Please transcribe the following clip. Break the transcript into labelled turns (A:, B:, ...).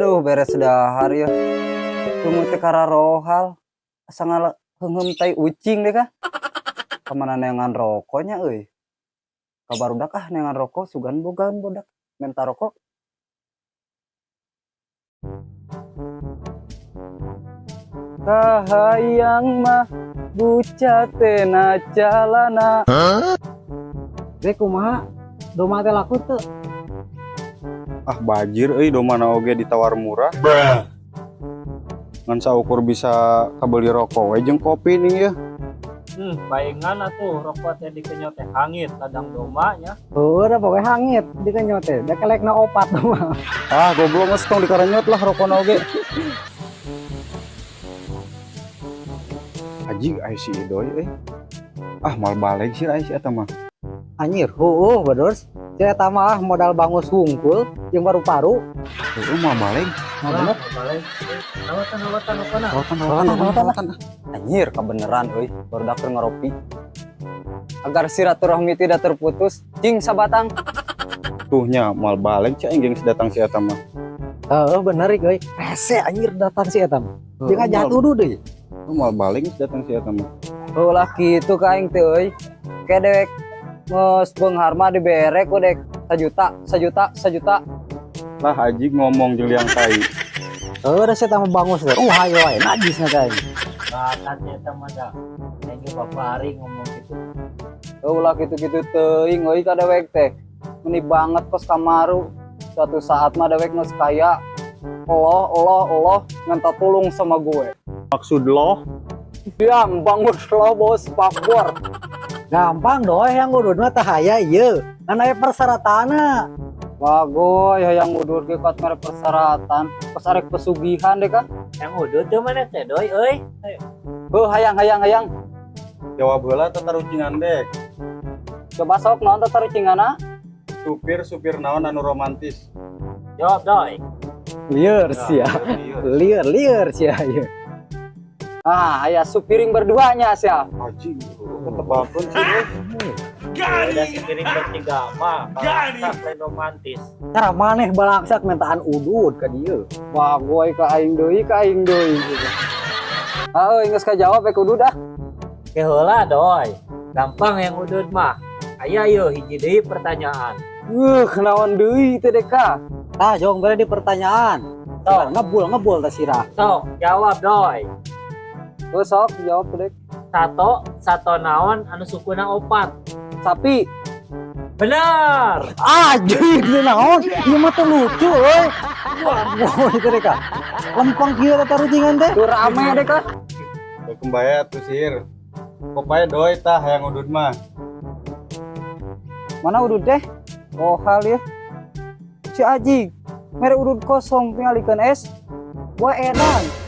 A: Aduh, beres dahar ya. Tunggu teh kararohal. Asa heungheum tai ucing deh kah. Kamana neangan rokoknya euy. Kabarudak neangan rokok sugan bogaan bodak. Menta rokok. Kahayang mah buca teh na calana.
B: Dek kumaha? Doma teh laku teu?
A: Ah bajir euy domana oge ditawar murah. Ngan saukur bisa kabeli rokok we jeung kopi ning ya.
C: Bayangan atuh rokok teh dikenyot teh hangit ladang domba nya.
B: Heueuh da pokoknya hangit dikenyot teh. Da kelekna opat mah.
A: Ah goblok geus tong dikarenyot lah rokona oge. Haji aya si Idoy Ah mal balik sih aya si eta mah.
B: Anjir, bedors. Si eta mah modal bangus hungkul jeung paru-paru.
A: Heueuh mal balik.
B: Bener.
C: Lawatan.
A: Anjir kabeneran euy barudak keur ngaropi. Agar silaturahmi tidak terputus, cing sabatang. Tuhnya mal balik cai geus datang si eta mah.
B: Heeh, bener euy. Rese anjir datang si eta mah. Dia ngajak tuduh deui.
A: Mal balik datang si eta mah. Ulah kitu ka aing teh euy. Kedek geus beunghar mah dibere ku dek 1 juta. Lah haji ngomong jeung liang tai.
B: Heueuh da si eta mah bangus teh. Hayo wae najisna teh.
C: Bahkan eta mah da. Aing bapak hari ngomong gitu.
A: Ulah kitu-kitu teuing euy ka dewek teh. Meni banget kos kamaru. Suatu saat mah dewek geus kaya. Allah minta tolong sama gue. Maksud lo? Diam bangus lo bos papor.
B: Gampang doy yang udud mah tah aya ieu. Kan aya persyaratanna.
A: Bagoy hayang udur ge kuat mere persyaratan. Pas arek pesugihan deh kah?
C: Yang udut teh mana teh doi euy.
A: Heuh hayang. Jawab heula tatarucingan dek. Coba sok naon tatarucingana? Supir naon anu romantis?
C: Jawab doi.
B: Lieur sia. Lieur sia ieu.
A: Ah, aya supiring berduanya sia. Haji, ketebakeun sih.
C: Udah sepiring bertiga mah. Kalau romantis.
B: Cara maneh balaksak mentaan udud ka dieu.
A: Bagoy ka aing deui. Ah, geus kajawab we kudu dah.
C: Ke heula doi. Gampang yang udut mah. Aya yeuh hiji deui pertanyaan.
A: Naon deui teh deka?
B: Tah jong bere di pertanyaan.
C: Sok
B: Ngebul tah sirah.
C: sok jawab doi.
A: Sok jawab dek.
C: Sato naon anu sukuna 4.
A: Sapi.
C: Benar.
B: Anjir naon? Ieu mah teu lucu euy. Wah, itu deh kak. Lempeng kieu teh tarucingan teh.
A: Tuh rame deka.
D: Kembaya tuh sir. Kopaya doi tah yang udud mah.
A: Mana udud teh? Oh hal ya. Si Aji. Mere udud kosong tingalikeun es. Gua edan.